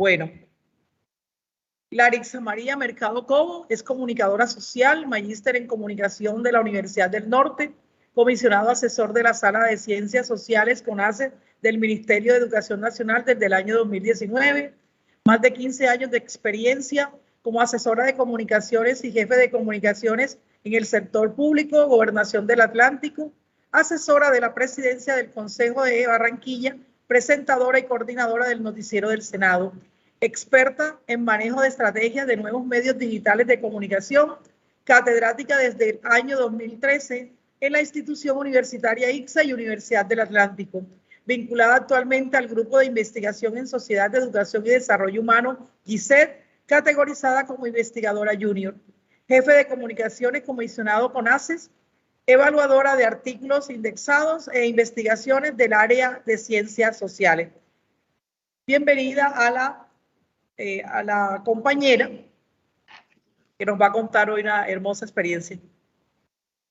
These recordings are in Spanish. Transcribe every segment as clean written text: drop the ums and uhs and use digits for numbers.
Bueno, Larissa María Mercado Cobo es comunicadora social, magíster en comunicación de la Universidad del Norte, comisionado asesor de la Sala de Ciencias Sociales CONACYT del Ministerio de Educación Nacional desde el año 2019, más de 15 años de experiencia como asesora de comunicaciones y jefe de comunicaciones en el sector público, Gobernación del Atlántico, asesora de la presidencia del Consejo de Barranquilla, presentadora y coordinadora del Noticiero del Senado, experta en manejo de estrategias de nuevos medios digitales de comunicación, catedrática desde el año 2013 en la institución universitaria ICSA y Universidad del Atlántico, vinculada actualmente al Grupo de Investigación en Sociedad de Educación y Desarrollo Humano, GISED, categorizada como investigadora junior, jefe de comunicaciones comisionado CONACYT, evaluadora de artículos indexados e investigaciones del área de ciencias sociales. Bienvenida a la compañera que nos va a contar hoy una hermosa experiencia.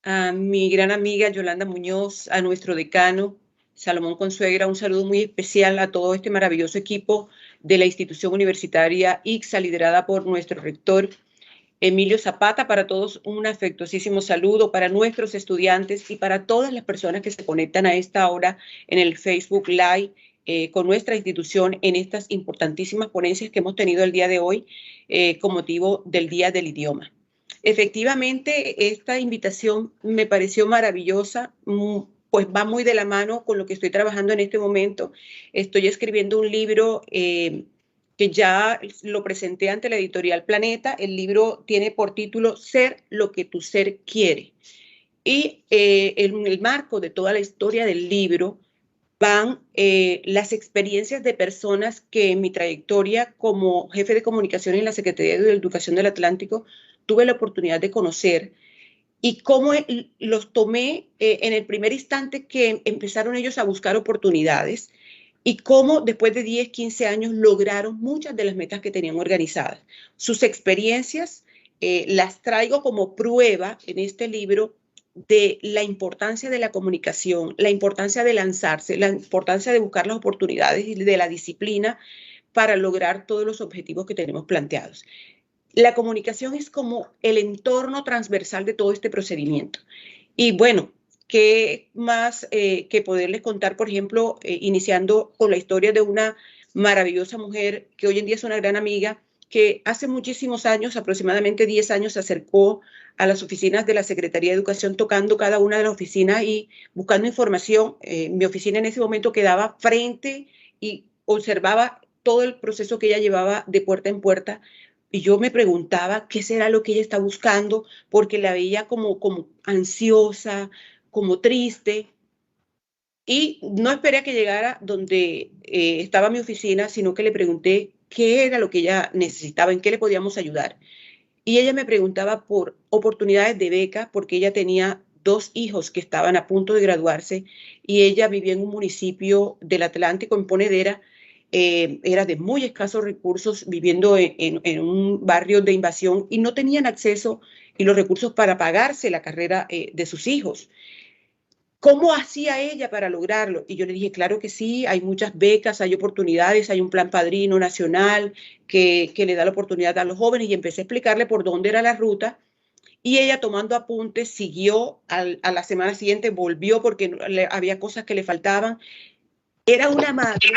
A mi gran amiga Yolanda Muñoz, a nuestro decano Salomón Consuegra, un saludo muy especial a todo este maravilloso equipo de la institución universitaria ICSA, liderada por nuestro rector Emilio Zapata. Para todos un afectuosísimo saludo, para nuestros estudiantes y para todas las personas que se conectan a esta hora en el Facebook Live con nuestra institución en estas importantísimas ponencias que hemos tenido el día de hoy con motivo del Día del Idioma. Efectivamente, esta invitación me pareció maravillosa, pues va muy de la mano con lo que estoy trabajando en este momento. Estoy escribiendo un libro que ya lo presenté ante la editorial Planeta. El libro tiene por título Ser lo que tu ser quiere. Y en el marco de toda la historia del libro van las experiencias de personas que en mi trayectoria como jefe de comunicación en la Secretaría de Educación del Atlántico tuve la oportunidad de conocer y cómo los tomé en el primer instante que empezaron ellos a buscar oportunidades y cómo después de 10, 15 años lograron muchas de las metas que tenían organizadas. Sus experiencias las traigo como prueba en este libro de la importancia de la comunicación, la importancia de lanzarse, la importancia de buscar las oportunidades y de la disciplina para lograr todos los objetivos que tenemos planteados. La comunicación es como el entorno transversal de todo este procedimiento. Y bueno, ¿qué más que poderles contar, por ejemplo, iniciando con la historia de una maravillosa mujer que hoy en día es una gran amiga, que hace muchísimos años, aproximadamente 10 años, se acercó a las oficinas de la Secretaría de Educación, tocando cada una de las oficinas y buscando información. Mi oficina en ese momento quedaba frente y observaba todo el proceso que ella llevaba de puerta en puerta. Y yo me preguntaba qué será lo que ella está buscando, porque la veía como ansiosa, como triste. Y no esperé a que llegara donde estaba mi oficina, sino que le pregunté qué era lo que ella necesitaba, en qué le podíamos ayudar. Y ella me preguntaba por oportunidades de beca, porque ella tenía 2 hijos que estaban a punto de graduarse y ella vivía en un municipio del Atlántico, en Ponedera. Era de muy escasos recursos, viviendo en un barrio de invasión y no tenían acceso y los recursos para pagarse la carrera de sus hijos. ¿Cómo hacía ella para lograrlo? Y yo le dije, claro que sí, hay muchas becas, hay oportunidades, hay un plan padrino nacional que le da la oportunidad a los jóvenes, y empecé a explicarle por dónde era la ruta. Y ella, tomando apuntes, siguió a la semana siguiente, volvió porque había cosas que le faltaban. Era una madre,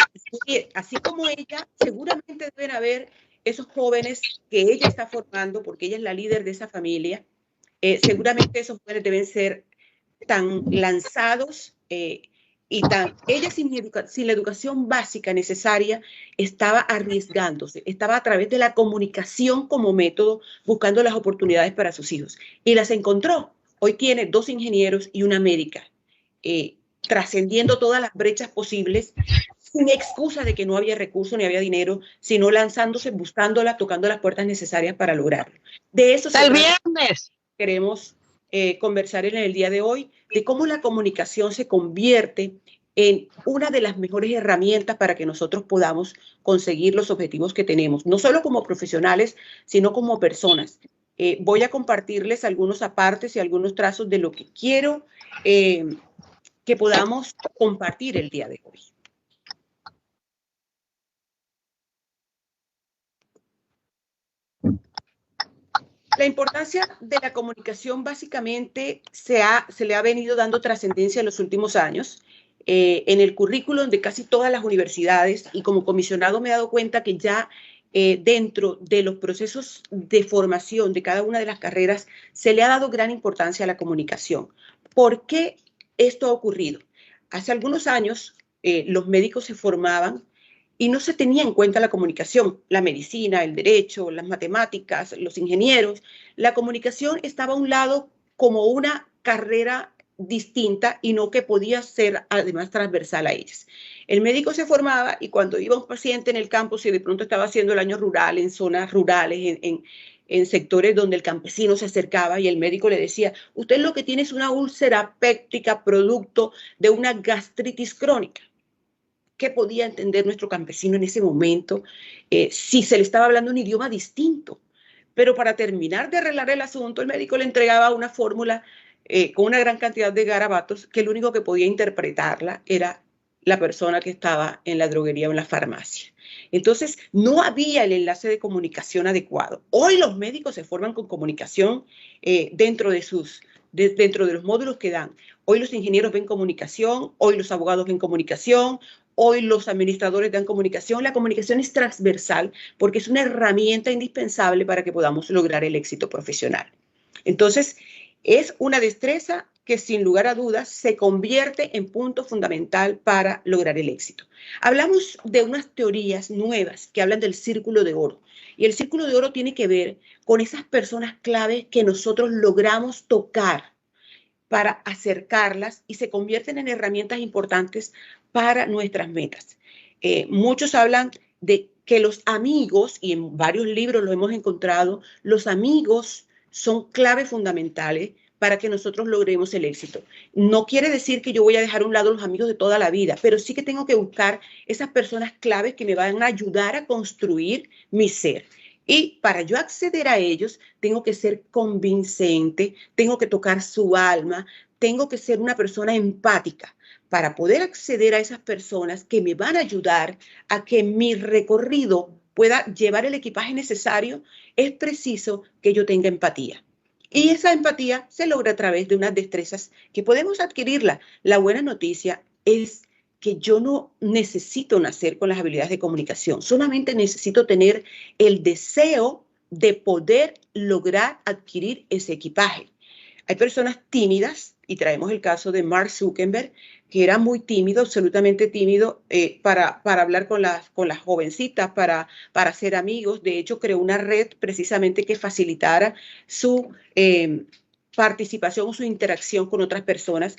así como ella, seguramente deben haber esos jóvenes que ella está formando, porque ella es la líder de esa familia. Seguramente esos jóvenes deben ser tan lanzados y tan... Ella sin la educación básica necesaria estaba arriesgándose, estaba a través de la comunicación como método buscando las oportunidades para sus hijos y las encontró. Hoy tiene 2 ingenieros y una médica, trascendiendo todas las brechas posibles, sin excusa de que no había recursos ni había dinero, sino lanzándose, buscándola, tocando las puertas necesarias para lograrlo. De eso se trata. Queremos conversar en el día de hoy, de cómo la comunicación se convierte en una de las mejores herramientas para que nosotros podamos conseguir los objetivos que tenemos, no solo como profesionales, sino como personas. Voy a compartirles algunos apartes y algunos trazos de lo que quiero que podamos compartir el día de hoy. La importancia de la comunicación básicamente se le ha venido dando trascendencia en los últimos años. En el currículum de casi todas las universidades, y como comisionado me he dado cuenta que ya dentro de los procesos de formación de cada una de las carreras se le ha dado gran importancia a la comunicación. ¿Por qué esto ha ocurrido? Hace algunos años los médicos se formaban y no se tenía en cuenta la comunicación, la medicina, el derecho, las matemáticas, los ingenieros. La comunicación estaba a un lado como una carrera distinta y no que podía ser además transversal a ellas. El médico se formaba y cuando iba un paciente en el campo, si de pronto estaba haciendo el año rural, en zonas rurales, en sectores donde el campesino se acercaba y el médico le decía, usted lo que tiene es una úlcera péptica producto de una gastritis crónica. ¿Qué podía entender nuestro campesino en ese momento si se le estaba hablando un idioma distinto? Pero para terminar de arreglar el asunto, el médico le entregaba una fórmula con una gran cantidad de garabatos que el único que podía interpretarla era la persona que estaba en la droguería o en la farmacia. Entonces, no había el enlace de comunicación adecuado. Hoy los médicos se forman con comunicación dentro de los módulos que dan. Hoy los ingenieros ven comunicación, hoy los abogados ven comunicación, hoy los administradores dan comunicación. La comunicación es transversal porque es una herramienta indispensable para que podamos lograr el éxito profesional. Entonces, es una destreza que sin lugar a dudas se convierte en punto fundamental para lograr el éxito. Hablamos de unas teorías nuevas que hablan del círculo de oro. Y el círculo de oro tiene que ver con esas personas claves que nosotros logramos tocar para acercarlas y se convierten en herramientas importantes para nuestras metas. Muchos hablan de que los amigos, y en varios libros lo hemos encontrado, los amigos son claves fundamentales para que nosotros logremos el éxito. No quiere decir que yo voy a dejar a un lado los amigos de toda la vida, pero sí que tengo que buscar esas personas claves que me van a ayudar a construir mi ser. Y para yo acceder a ellos, tengo que ser convincente, tengo que tocar su alma, tengo que ser una persona empática para poder acceder a esas personas que me van a ayudar a que mi recorrido pueda llevar el equipaje necesario. Es preciso que yo tenga empatía. Y esa empatía se logra a través de unas destrezas que podemos adquirirla. La buena noticia es que yo no necesito nacer con las habilidades de comunicación, solamente necesito tener el deseo de poder lograr adquirir ese equipaje. Hay personas tímidas, y traemos el caso de Mark Zuckerberg, que era muy tímido, absolutamente tímido para hablar con las jovencitas, para hacer amigos. De hecho, creó una red precisamente que facilitara su participación o su interacción con otras personas.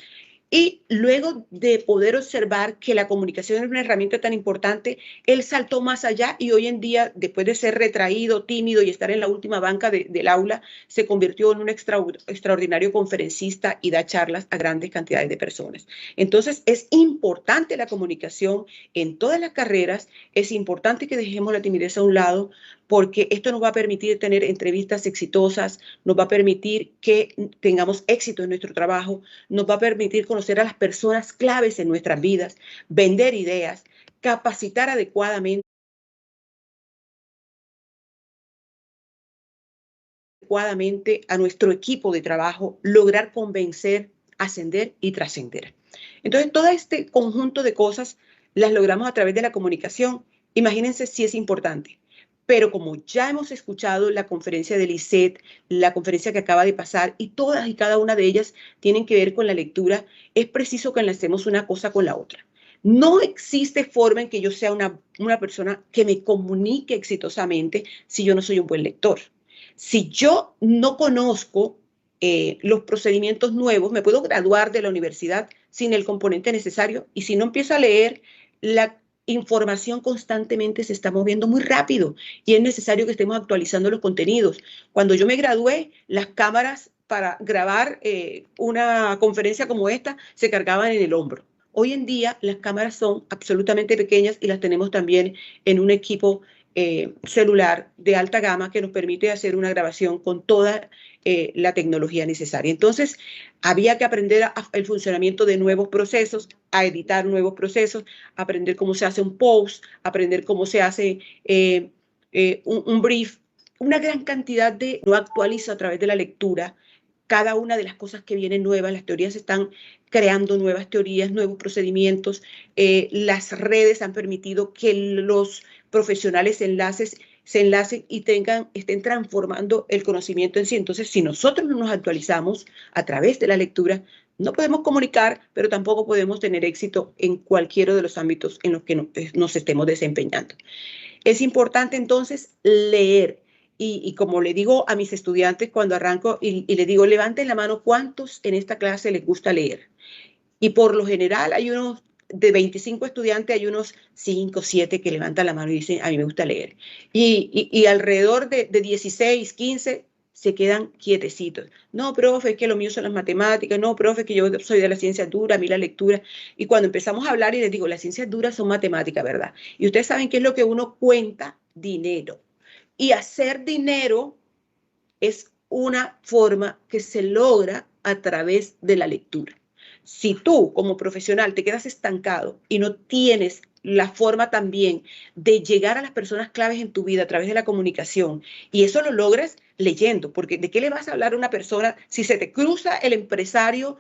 Y luego de poder observar que la comunicación es una herramienta tan importante, él saltó más allá y hoy en día, después de ser retraído, tímido y estar en la última banca del aula, se convirtió en un extraordinario conferencista y da charlas a grandes cantidades de personas. Entonces, es importante la comunicación en todas las carreras, es importante que dejemos la timidez a un lado, porque esto nos va a permitir tener entrevistas exitosas, nos va a permitir que tengamos éxito en nuestro trabajo, nos va a permitir conocer a las personas claves en nuestras vidas, vender ideas, capacitar adecuadamente a nuestro equipo de trabajo, lograr convencer, ascender y trascender. Entonces, todo este conjunto de cosas las logramos a través de la comunicación. Imagínense si es importante. Pero como ya hemos escuchado la conferencia del ICET, la conferencia que acaba de pasar, y todas y cada una de ellas tienen que ver con la lectura, es preciso que enlacemos una cosa con la otra. No existe forma en que yo sea una persona que me comunique exitosamente si yo no soy un buen lector. Si yo no conozco los procedimientos nuevos, me puedo graduar de la universidad sin el componente necesario, y si no empiezo a leer, la información constantemente se está moviendo muy rápido y es necesario que estemos actualizando los contenidos. Cuando yo me gradué, las cámaras para grabar una conferencia como esta se cargaban en el hombro. Hoy en día las cámaras son absolutamente pequeñas y las tenemos también en un equipo celular de alta gama que nos permite hacer una grabación con toda la tecnología necesaria. Entonces, había que aprender el funcionamiento de nuevos procesos, a editar nuevos procesos, aprender cómo se hace un post, aprender cómo se hace un brief una gran cantidad de, no actualizo a través de la lectura cada una de las cosas que vienen nuevas, las teorías están creando nuevas teorías, nuevos procedimientos, las redes han permitido que los profesionales se enlacen y estén transformando el conocimiento en sí. Entonces, si nosotros no nos actualizamos a través de la lectura, no podemos comunicar, pero tampoco podemos tener éxito en cualquiera de los ámbitos en los que nos estemos desempeñando. Es importante entonces leer. Y como le digo a mis estudiantes cuando arranco y les digo, levanten la mano, ¿cuántos en esta clase les gusta leer? Y por lo general hay unos, de 25 estudiantes, hay unos 5, 7 que levantan la mano y dicen, a mí me gusta leer. Y alrededor de 16, 15 se quedan quietecitos. No, profe, es que lo mío son las matemáticas. No, profe, es que yo soy de la ciencia dura, a mí la lectura. Y cuando empezamos a hablar y les digo, las ciencias duras son matemáticas, ¿verdad? Y ustedes saben qué es lo que uno cuenta, dinero. Y hacer dinero es una forma que se logra a través de la lectura. Si tú como profesional te quedas estancado y no tienes la forma también de llegar a las personas claves en tu vida a través de la comunicación, y eso lo logras leyendo, porque ¿de qué le vas a hablar a una persona si se te cruza el empresario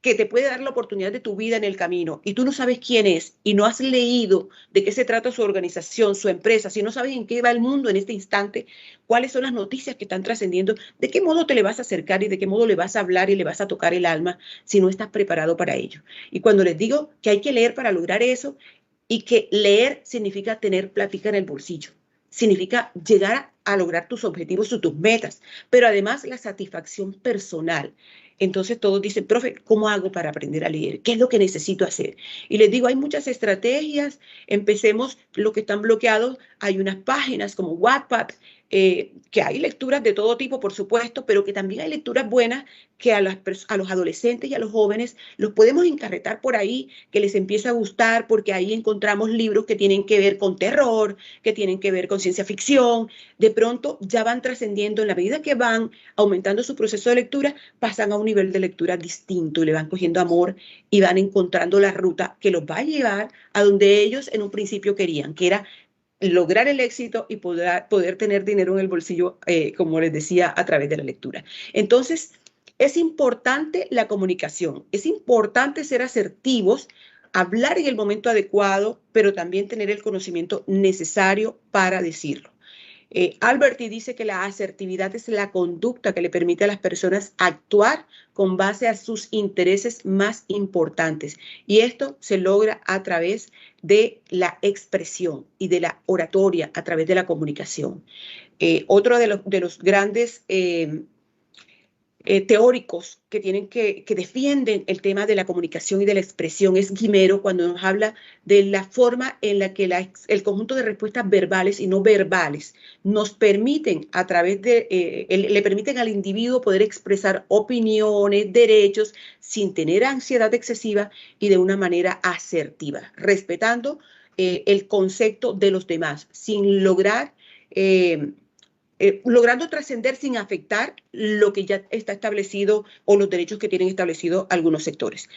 que te puede dar la oportunidad de tu vida en el camino y tú no sabes quién es y no has leído de qué se trata su organización, su empresa, si no sabes en qué va el mundo en este instante, cuáles son las noticias que están trascendiendo, de qué modo te le vas a acercar y de qué modo le vas a hablar y le vas a tocar el alma si no estás preparado para ello? Y cuando les digo que hay que leer para lograr eso y que leer significa tener plática en el bolsillo, significa llegar a lograr tus objetivos o tus metas, pero además la satisfacción personal. Entonces todos dicen, profe, ¿cómo hago para aprender a leer? ¿Qué es lo que necesito hacer? Y les digo, hay muchas estrategias. Empecemos los que están bloqueados. Hay unas páginas como Wattpad, que hay lecturas de todo tipo, por supuesto, pero que también hay lecturas buenas que a los adolescentes y a los jóvenes los podemos encarretar por ahí, que les empieza a gustar, porque ahí encontramos libros que tienen que ver con terror, que tienen que ver con ciencia ficción. De pronto ya van trascendiendo, en la medida que van aumentando su proceso de lectura, pasan a un nivel de lectura distinto y le van cogiendo amor y van encontrando la ruta que los va a llevar a donde ellos en un principio querían, que era lograr el éxito y poder tener dinero en el bolsillo, como les decía, a través de la lectura. Entonces, es importante la comunicación, es importante ser asertivos, hablar en el momento adecuado, pero también tener el conocimiento necesario para decirlo. Alberti dice que la asertividad es la conducta que le permite a las personas actuar con base a sus intereses más importantes. Y esto se logra a través de la expresión y de la oratoria, a través de la comunicación. Otro de los grandes teóricos que defienden el tema de la comunicación y de la expresión es Guimero, cuando nos habla de la forma en la que el conjunto de respuestas verbales y no verbales nos permiten a través de, le permiten al individuo poder expresar opiniones, derechos, sin tener ansiedad excesiva y de una manera asertiva, respetando el concepto de los demás, sin lograr logrando trascender sin afectar lo que ya está establecido o los derechos que tienen establecidos algunos sectores.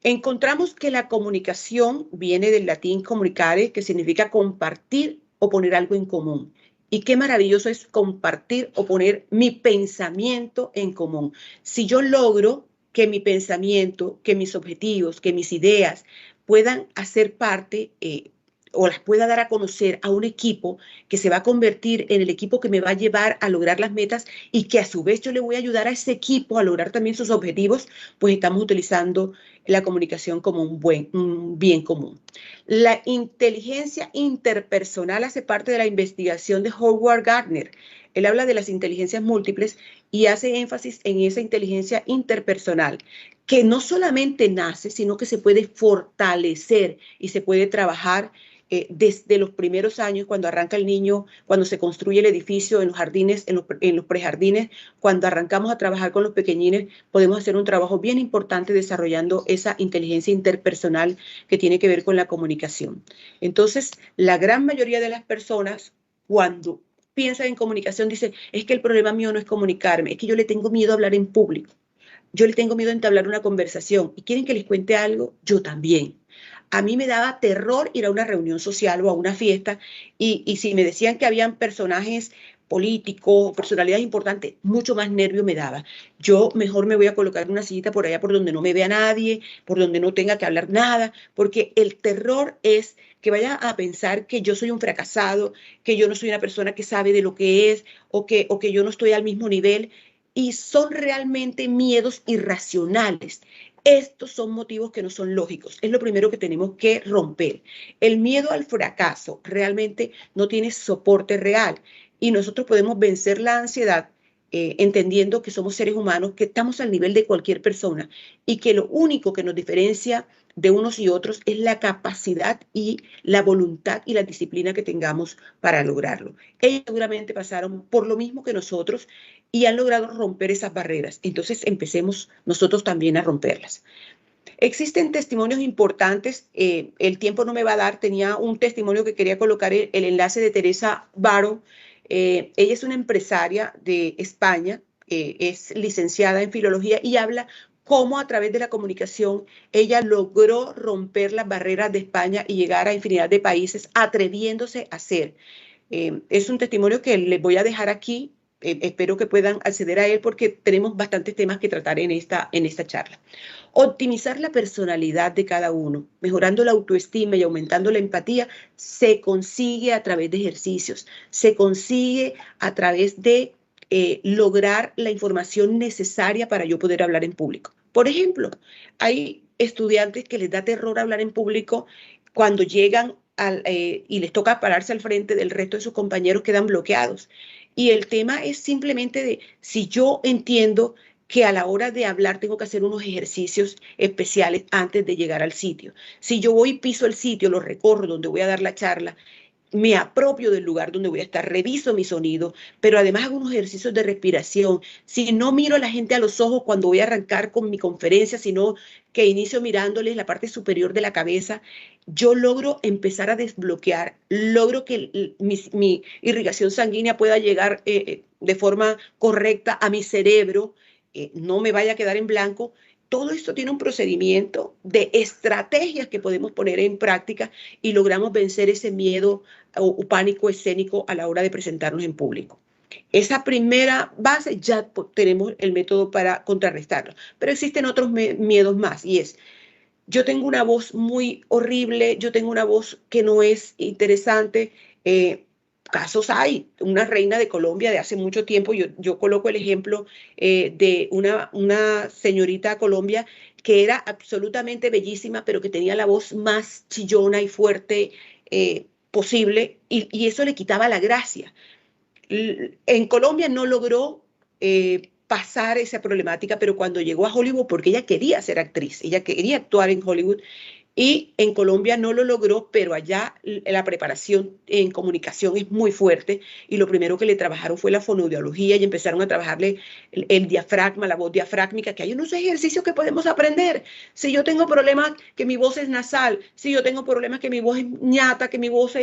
Encontramos que la comunicación viene del latín comunicare, que significa compartir o poner algo en común. Y qué maravilloso es compartir o poner mi pensamiento en común. Si yo logro que mi pensamiento, que mis objetivos, que mis ideas puedan hacer parte o las pueda dar a conocer a un equipo que se va a convertir en el equipo que me va a llevar a lograr las metas y que a su vez yo le voy a ayudar a ese equipo a lograr también sus objetivos, pues estamos utilizando la comunicación como un bien común. La inteligencia interpersonal hace parte de la investigación de Howard Gardner. Él habla de las inteligencias múltiples y hace énfasis en esa inteligencia interpersonal, que no solamente nace, sino que se puede fortalecer y se puede trabajar desde los primeros años, cuando arranca el niño, cuando se construye el edificio, en los jardines, en los prejardines, cuando arrancamos a trabajar con los pequeñines, podemos hacer un trabajo bien importante desarrollando esa inteligencia interpersonal que tiene que ver con la comunicación. Entonces, la gran mayoría de las personas, cuando piensan en comunicación, dicen, es que el problema mío no es comunicarme, es que yo le tengo miedo a hablar en público. Yo le tengo miedo a entablar una conversación. ¿Y quieren que les cuente algo? Yo también. A mí me daba terror ir a una reunión social o a una fiesta y si me decían que habían personajes políticos, personalidades importantes, mucho más nervio me daba. Yo mejor me voy a colocar en una sillita por allá por donde no me vea nadie, por donde no tenga que hablar nada, porque el terror es que vaya a pensar que yo soy un fracasado, que yo no soy una persona que sabe de lo que es o que yo no estoy al mismo nivel. Y son realmente miedos irracionales. Estos son motivos que no son lógicos. Es lo primero que tenemos que romper. El miedo al fracaso realmente no tiene soporte real y nosotros podemos vencer la ansiedad entendiendo que somos seres humanos, que estamos al nivel de cualquier persona y que lo único que nos diferencia de unos y otros es la capacidad y la voluntad y la disciplina que tengamos para lograrlo. Ellos seguramente pasaron por lo mismo que nosotros y han logrado romper esas barreras. Entonces empecemos nosotros también a romperlas. Existen testimonios importantes, el tiempo no me va a dar, tenía un testimonio que quería colocar el enlace de Teresa Baro. Ella es una empresaria de España, es licenciada en filología y habla cómo a través de la comunicación ella logró romper las barreras de España y llegar a infinidad de países atreviéndose a hacer. Es un testimonio que les voy a dejar aquí. Espero que puedan acceder a él porque tenemos bastantes temas que tratar en esta charla. Optimizar la personalidad de cada uno, mejorando la autoestima y aumentando la empatía, se consigue a través de ejercicios, se consigue a través de lograr la información necesaria para yo poder hablar en público. Por ejemplo, hay estudiantes que les da terror hablar en público cuando llegan y les toca pararse al frente del resto de sus compañeros, quedan bloqueados. Y el tema es simplemente de si yo entiendo que a la hora de hablar tengo que hacer unos ejercicios especiales antes de llegar al sitio. Si yo voy y piso el sitio, lo recorro donde voy a dar la charla, me apropio del lugar donde voy a estar, reviso mi sonido, pero además hago unos ejercicios de respiración. Si no miro a la gente a los ojos cuando voy a arrancar con mi conferencia, sino que inicio mirándoles la parte superior de la cabeza, yo logro empezar a desbloquear, logro que mi irrigación sanguínea pueda llegar de forma correcta a mi cerebro, no me vaya a quedar en blanco. Todo esto tiene un procedimiento de estrategias que podemos poner en práctica y logramos vencer ese miedo o pánico escénico a la hora de presentarnos en público. Esa primera base ya tenemos el método para contrarrestarlo, pero existen otros miedos más y es, yo tengo una voz muy horrible, yo tengo una voz que no es interesante. Casos hay, una reina de Colombia de hace mucho tiempo, yo coloco el ejemplo de una señorita de Colombia que era absolutamente bellísima, pero que tenía la voz más chillona y fuerte posible, y eso le quitaba la gracia. En Colombia no logró pasar esa problemática, pero cuando llegó a Hollywood, porque ella quería ser actriz, ella quería actuar en Hollywood, y en Colombia no lo logró, pero allá la preparación en comunicación es muy fuerte y lo primero que le trabajaron fue la fonoaudiología y empezaron a trabajarle el diafragma, la voz diafragmática, que hay unos ejercicios que podemos aprender. Si yo tengo problemas que mi voz es nasal, si yo tengo problemas que mi voz es ñata, que mi voz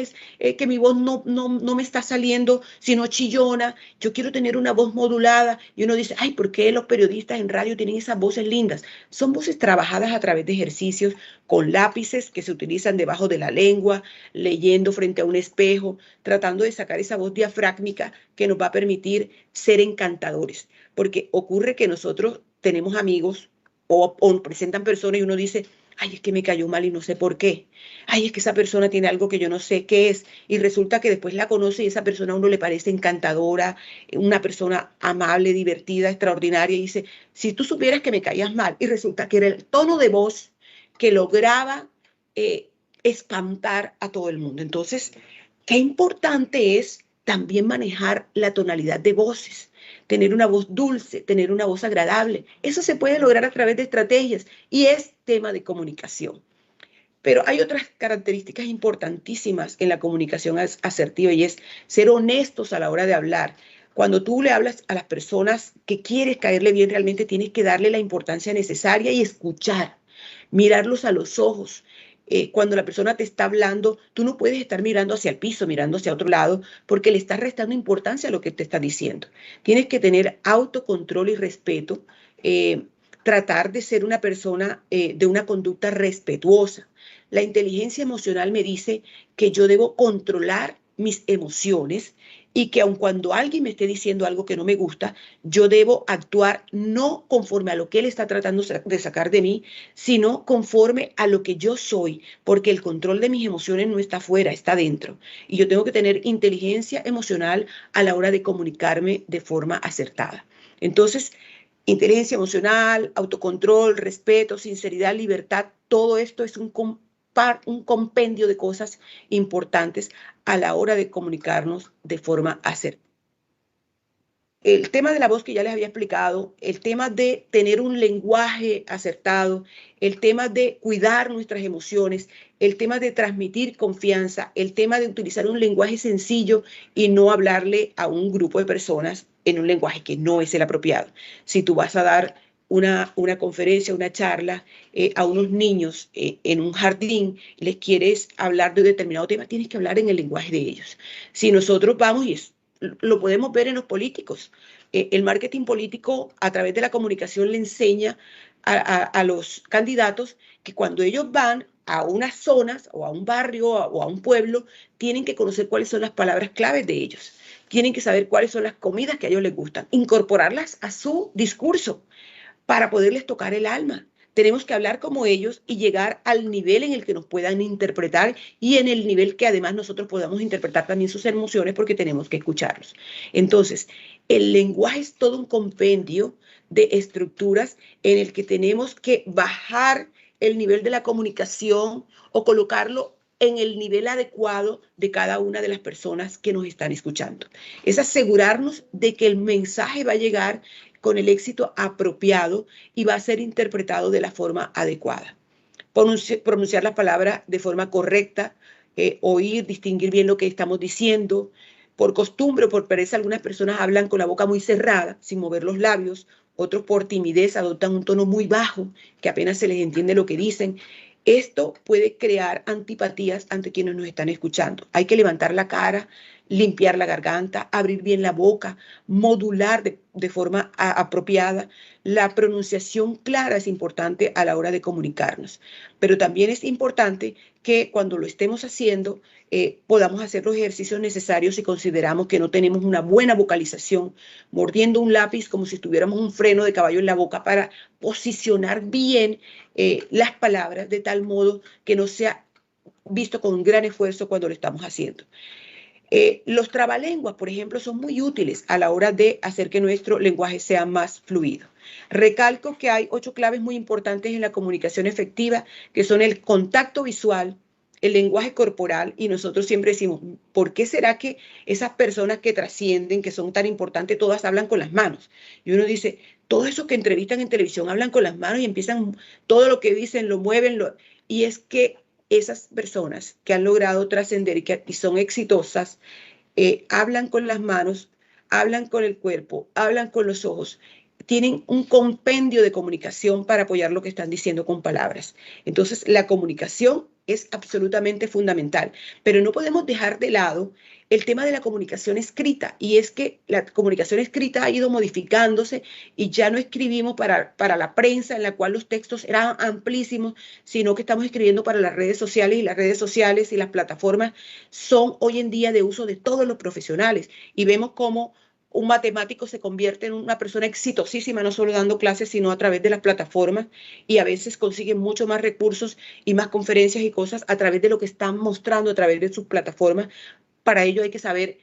no me está saliendo sino chillona, yo quiero tener una voz modulada y uno dice, ay, ¿por qué los periodistas en radio tienen esas voces lindas? Son voces trabajadas a través de ejercicios con lápices que se utilizan debajo de la lengua, leyendo frente a un espejo, tratando de sacar esa voz diafragmática que nos va a permitir ser encantadores. Porque ocurre que nosotros tenemos amigos o presentan personas y uno dice, ay, es que me cayó mal y no sé por qué. Ay, es que esa persona tiene algo que yo no sé qué es. Y resulta que después la conoce y esa persona a uno le parece encantadora, una persona amable, divertida, extraordinaria. Y dice, si tú supieras que me caías mal. Y resulta que era el tono de voz que lograba espantar a todo el mundo. Entonces, qué importante es también manejar la tonalidad de voces, tener una voz dulce, tener una voz agradable. Eso se puede lograr a través de estrategias y es tema de comunicación. Pero hay otras características importantísimas en la comunicación asertiva y es ser honestos a la hora de hablar. Cuando tú le hablas a las personas que quieres caerle bien, realmente tienes que darle la importancia necesaria y escuchar, mirarlos a los ojos. Cuando la persona te está hablando, tú no puedes estar mirando hacia el piso, mirando hacia otro lado, porque le estás restando importancia a lo que te está diciendo. Tienes que tener autocontrol y respeto, tratar de ser una persona de una conducta respetuosa. La inteligencia emocional me dice que yo debo controlar mis emociones y que aun cuando alguien me esté diciendo algo que no me gusta, yo debo actuar no conforme a lo que él está tratando de sacar de mí, sino conforme a lo que yo soy, porque el control de mis emociones no está afuera, está dentro. Y yo tengo que tener inteligencia emocional a la hora de comunicarme de forma acertada. Entonces, inteligencia emocional, autocontrol, respeto, sinceridad, libertad, todo esto es un compendio de cosas importantes a la hora de comunicarnos de forma acertada. El tema de la voz que ya les había explicado, el tema de tener un lenguaje acertado, el tema de cuidar nuestras emociones, el tema de transmitir confianza, el tema de utilizar un lenguaje sencillo y no hablarle a un grupo de personas en un lenguaje que no es el apropiado. Si tú vas a dar una conferencia, una charla a unos niños en un jardín, les quieres hablar de un determinado tema, tienes que hablar en el lenguaje de ellos. Si nosotros vamos y lo podemos ver en los políticos. El marketing político a través de la comunicación le enseña a los candidatos que cuando ellos van a unas zonas o a un barrio o a un pueblo, tienen que conocer cuáles son las palabras claves de ellos. Tienen que saber cuáles son las comidas que a ellos les gustan, incorporarlas a su discurso para poderles tocar el alma. Tenemos que hablar como ellos y llegar al nivel en el que nos puedan interpretar y en el nivel que además nosotros podamos interpretar también sus emociones porque tenemos que escucharlos. Entonces, el lenguaje es todo un compendio de estructuras en el que tenemos que bajar el nivel de la comunicación o colocarlo en el nivel adecuado de cada una de las personas que nos están escuchando. Es asegurarnos de que el mensaje va a llegar con el éxito apropiado y va a ser interpretado de la forma adecuada. Pronunciar la palabra de forma correcta, oír, distinguir bien lo que estamos diciendo. Por costumbre o por pereza, algunas personas hablan con la boca muy cerrada, sin mover los labios. Otros por timidez adoptan un tono muy bajo, que apenas se les entiende lo que dicen. Esto puede crear antipatías ante quienes nos están escuchando. Hay que levantar la cara, limpiar la garganta, abrir bien la boca, modular de forma apropiada. La pronunciación clara es importante a la hora de comunicarnos, pero también es importante que cuando lo estemos haciendo podamos hacer los ejercicios necesarios si consideramos que no tenemos una buena vocalización, mordiendo un lápiz como si tuviéramos un freno de caballo en la boca para posicionar bien las palabras de tal modo que no sea visto con un gran esfuerzo cuando lo estamos haciendo. Los trabalenguas, por ejemplo, son muy útiles a la hora de hacer que nuestro lenguaje sea más fluido. Recalco que hay 8 claves muy importantes en la comunicación efectiva, que son el contacto visual, el lenguaje corporal, y nosotros siempre decimos, ¿por qué será que esas personas que trascienden, que son tan importantes, todas hablan con las manos? Y uno dice, todos esos que entrevistan en televisión hablan con las manos y empiezan, todo lo que dicen lo mueven, y es que esas personas que han logrado trascender y son exitosas, hablan con las manos, hablan con el cuerpo, hablan con los ojos, tienen un compendio de comunicación para apoyar lo que están diciendo con palabras. Entonces, la comunicación es absolutamente fundamental, pero no podemos dejar de lado el tema de la comunicación escrita, y es que la comunicación escrita ha ido modificándose y ya no escribimos para la prensa en la cual los textos eran amplísimos, sino que estamos escribiendo para las redes sociales, y las redes sociales y las plataformas son hoy en día de uso de todos los profesionales, y vemos cómo un matemático se convierte en una persona exitosísima, no solo dando clases, sino a través de las plataformas, y a veces consigue mucho más recursos y más conferencias y cosas a través de lo que están mostrando a través de sus plataformas. Para ello hay que saber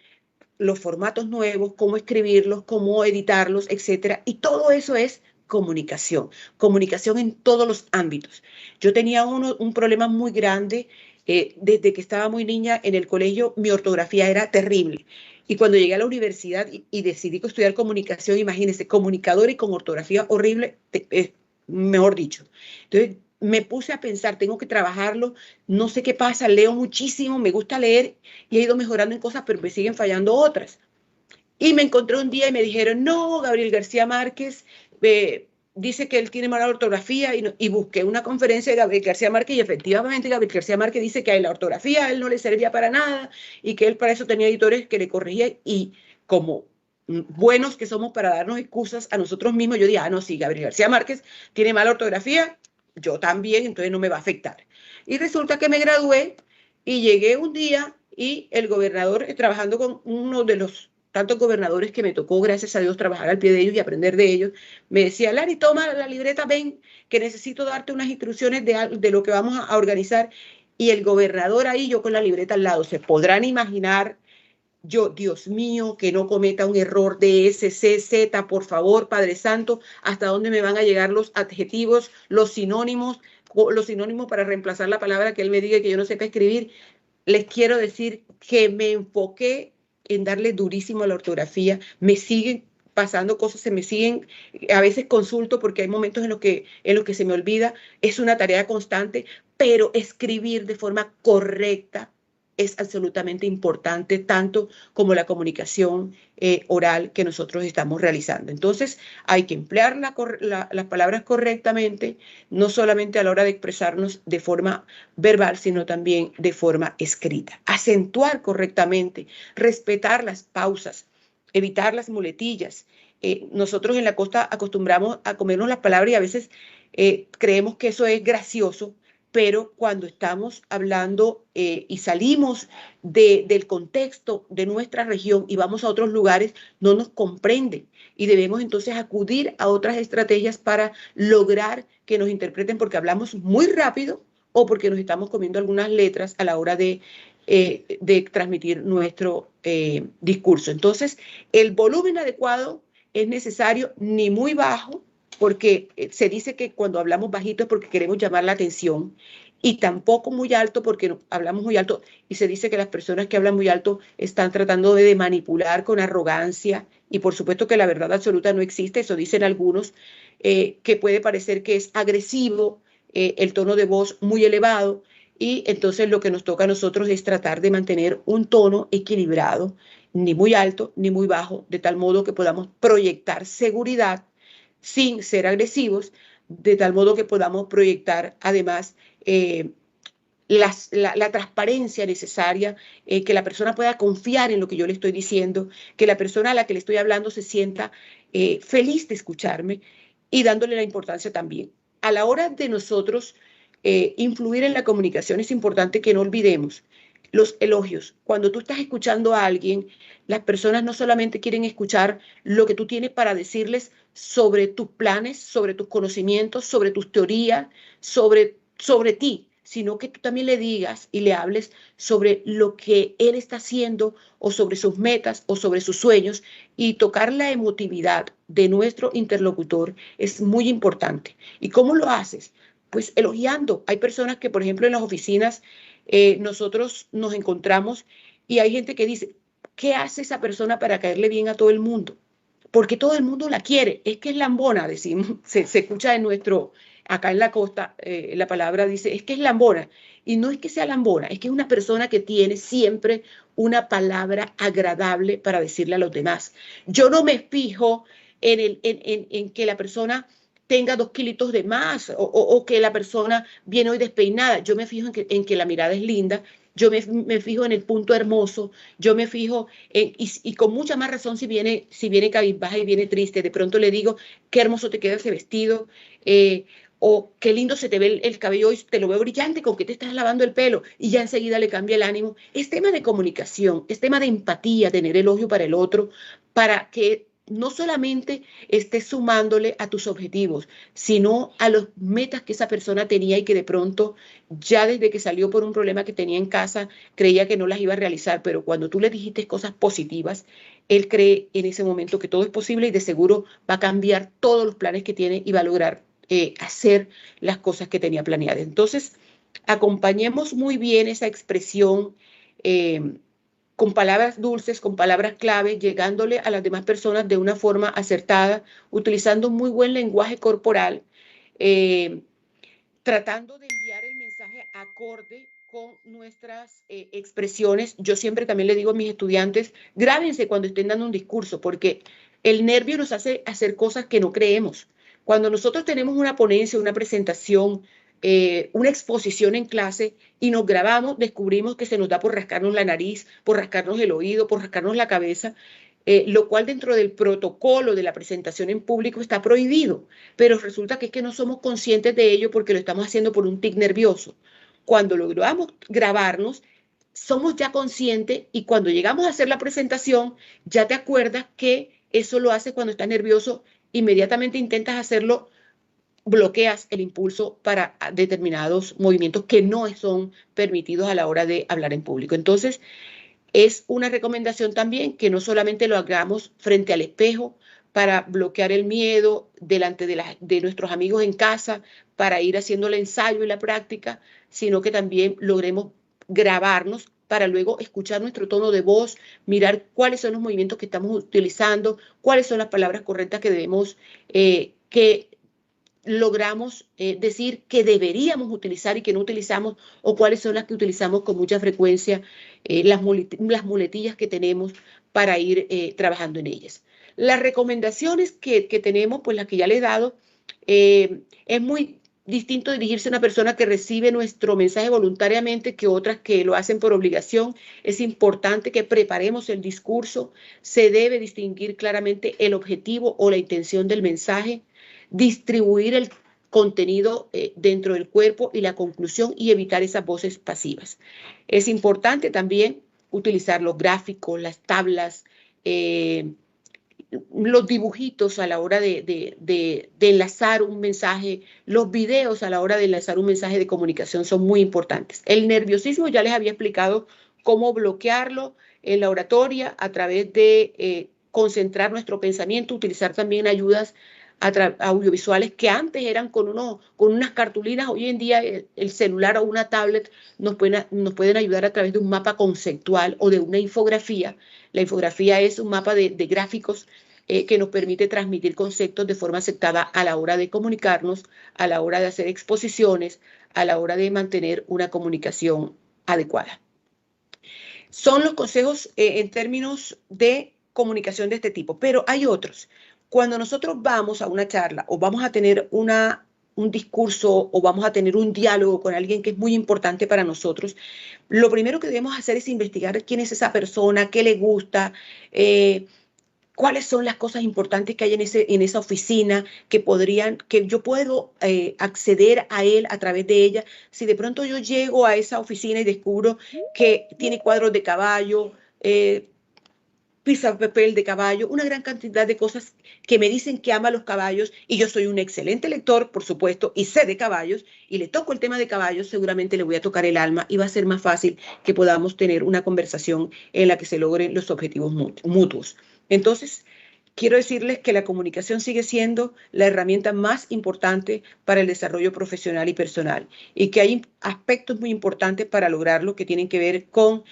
los formatos nuevos, cómo escribirlos, cómo editarlos, etcétera. Y todo eso es comunicación en todos los ámbitos. Yo tenía un problema muy grande desde que estaba muy niña en el colegio. Mi ortografía era terrible. Y cuando llegué a la universidad y decidí estudiar comunicación, imagínense, comunicador y con ortografía horrible, mejor dicho. Entonces me puse a pensar, tengo que trabajarlo, no sé qué pasa, leo muchísimo, me gusta leer y he ido mejorando en cosas, pero me siguen fallando otras. Y me encontré un día y me dijeron, no, Gabriel García Márquez dice que él tiene mala ortografía, y busqué una conferencia de Gabriel García Márquez, y efectivamente Gabriel García Márquez dice que a la ortografía a él no le servía para nada y que él para eso tenía editores que le corregían, y como buenos que somos para darnos excusas a nosotros mismos, yo dije, no, sí, Gabriel García Márquez tiene mala ortografía, yo también, entonces no me va a afectar. Y resulta que me gradué y llegué un día y el gobernador, trabajando con uno de los tantos gobernadores que me tocó, gracias a Dios, trabajar al pie de ellos y aprender de ellos, me decía, Lari, toma la libreta, ven, que necesito darte unas instrucciones de lo que vamos a organizar. Y el gobernador ahí, yo con la libreta al lado, se podrán imaginar, yo, Dios mío, que no cometa un error de S, C, Z, por favor, Padre Santo, hasta dónde me van a llegar los adjetivos, los sinónimos para reemplazar la palabra que él me diga que yo no sepa escribir. Les quiero decir que me enfoqué en darle durísimo a la ortografía. Me siguen pasando cosas, se me siguen, a veces consulto porque hay momentos en los que se me olvida. Es una tarea constante, pero escribir de forma correcta es absolutamente importante, tanto como la comunicación oral que nosotros estamos realizando. Entonces, hay que emplear las palabras correctamente, no solamente a la hora de expresarnos de forma verbal, sino también de forma escrita. Acentuar correctamente, respetar las pausas, evitar las muletillas. Nosotros en la costa acostumbramos a comernos las palabras y a veces creemos que eso es gracioso, pero cuando estamos hablando y salimos del contexto de nuestra región y vamos a otros lugares, no nos comprenden y debemos entonces acudir a otras estrategias para lograr que nos interpreten porque hablamos muy rápido o porque nos estamos comiendo algunas letras a la hora de transmitir nuestro discurso. Entonces, el volumen adecuado es necesario, ni muy bajo, porque se dice que cuando hablamos bajito es porque queremos llamar la atención, y tampoco muy alto porque hablamos muy alto y se dice que las personas que hablan muy alto están tratando de manipular con arrogancia, y por supuesto que la verdad absoluta no existe, eso dicen algunos, que puede parecer que es agresivo, el tono de voz muy elevado, y entonces lo que nos toca a nosotros es tratar de mantener un tono equilibrado, ni muy alto ni muy bajo, de tal modo que podamos proyectar seguridad sin ser agresivos, de tal modo que podamos proyectar además la transparencia necesaria, que la persona pueda confiar en lo que yo le estoy diciendo, que la persona a la que le estoy hablando se sienta feliz de escucharme y dándole la importancia también. A la hora de nosotros influir en la comunicación es importante que no olvidemos los elogios. Cuando tú estás escuchando a alguien, las personas no solamente quieren escuchar lo que tú tienes para decirles sobre tus planes, sobre tus conocimientos, sobre tus teorías, sobre ti, sino que tú también le digas y le hables sobre lo que él está haciendo o sobre sus metas o sobre sus sueños, y tocar la emotividad de nuestro interlocutor es muy importante. ¿Y cómo lo haces? Pues elogiando. Hay personas que, por ejemplo, en las oficinas nosotros nos encontramos y hay gente que dice, ¿qué hace esa persona para caerle bien a todo el mundo? Porque todo el mundo la quiere. Es que es lambona, decimos, se escucha en acá en la costa, la palabra dice, es que es lambona. Y no es que sea lambona, es que es una persona que tiene siempre una palabra agradable para decirle a los demás. Yo no me fijo en que la persona tenga 2 kilitos de más o que la persona viene hoy despeinada. Yo me fijo en que la mirada es linda, yo me fijo en el punto hermoso, yo me fijo y con mucha más razón si viene cabizbaja y viene triste, de pronto le digo, qué hermoso te queda ese vestido, o qué lindo se te ve el cabello hoy, te lo veo brillante, ¿con qué te estás lavando el pelo? Y ya enseguida le cambia el ánimo. Es tema de comunicación, es tema de empatía, tener elogio para el otro, para que no solamente estés sumándole a tus objetivos, sino a las metas que esa persona tenía y que de pronto ya desde que salió por un problema que tenía en casa creía que no las iba a realizar, pero cuando tú le dijiste cosas positivas, él cree en ese momento que todo es posible y de seguro va a cambiar todos los planes que tiene y va a lograr hacer las cosas que tenía planeadas. Entonces, acompañemos muy bien esa expresión con palabras dulces, con palabras clave, llegándole a las demás personas de una forma acertada, utilizando un muy buen lenguaje corporal, eh, tratando de enviar el mensaje acorde con nuestras expresiones. Yo siempre también le digo a mis estudiantes, grábense cuando estén dando un discurso, porque el nervio nos hace hacer cosas que no creemos. Cuando nosotros tenemos una ponencia, una presentación, una exposición en clase y nos grabamos, descubrimos que se nos da por rascarnos la nariz, por rascarnos el oído, por rascarnos la cabeza. lo cual dentro del protocolo de la presentación en público está prohibido, pero resulta que es que no somos conscientes de ello porque lo estamos haciendo por un tic nervioso. Cuando logramos grabarnos, somos ya conscientes y cuando llegamos a hacer la presentación, ya te acuerdas que eso lo haces cuando estás nervioso, inmediatamente intentas hacerlo, bloqueas el impulso para determinados movimientos que no son permitidos a la hora de hablar en público. Entonces, es una recomendación también que no solamente lo hagamos frente al espejo para bloquear el miedo delante de nuestros amigos en casa, para ir haciendo el ensayo y la práctica, sino que también logremos grabarnos para luego escuchar nuestro tono de voz, mirar cuáles son los movimientos que estamos utilizando, cuáles son las palabras correctas que debemos, que logramos decir que deberíamos utilizar y que no utilizamos, o cuáles son las que utilizamos con mucha frecuencia, las muletillas que tenemos para ir trabajando en ellas. Las recomendaciones que tenemos, pues las que ya les he dado, es muy distinto dirigirse a una persona que recibe nuestro mensaje voluntariamente que otras que lo hacen por obligación. Es importante que preparemos el discurso, se debe distinguir claramente el objetivo o la intención del mensaje, distribuir el contenido dentro del cuerpo y la conclusión y evitar esas voces pasivas. Es importante también utilizar los gráficos, las tablas, los dibujitos a la hora de enlazar un mensaje, los videos a la hora de enlazar un mensaje de comunicación son muy importantes. El nerviosismo ya les había explicado cómo bloquearlo en la oratoria a través de concentrar nuestro pensamiento, utilizar también ayudas audiovisuales que antes eran con unas cartulinas. Hoy en día el celular o una tablet nos pueden ayudar a través de un mapa conceptual o de una infografía. La infografía es un mapa de gráficos que nos permite transmitir conceptos de forma aceptada a la hora de comunicarnos, a la hora de hacer exposiciones, a la hora de mantener una comunicación adecuada. Son los consejos en términos de comunicación de este tipo, pero hay otros. Cuando nosotros vamos a una charla o vamos a tener un discurso o vamos a tener un diálogo con alguien que es muy importante para nosotros, lo primero que debemos hacer es investigar quién es esa persona, qué le gusta, cuáles son las cosas importantes que hay en esa oficina que yo puedo acceder a él a través de ella. Si de pronto yo llego a esa oficina y descubro que tiene cuadros de caballo, pieza papel de caballo, una gran cantidad de cosas que me dicen que ama los caballos y yo soy un excelente lector, por supuesto, y sé de caballos y le toco el tema de caballos, seguramente le voy a tocar el alma y va a ser más fácil que podamos tener una conversación en la que se logren los objetivos mutuos. Entonces, quiero decirles que la comunicación sigue siendo la herramienta más importante para el desarrollo profesional y personal y que hay aspectos muy importantes para lograrlo que tienen que ver con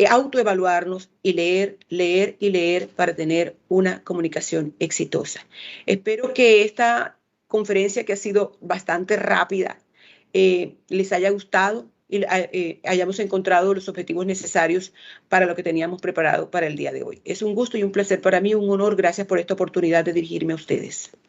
autoevaluarnos y leer y leer para tener una comunicación exitosa. Espero que esta conferencia, que ha sido bastante rápida, les haya gustado y hayamos encontrado los objetivos necesarios para lo que teníamos preparado para el día de hoy. Es un gusto y un placer para mí, un honor. Gracias por esta oportunidad de dirigirme a ustedes.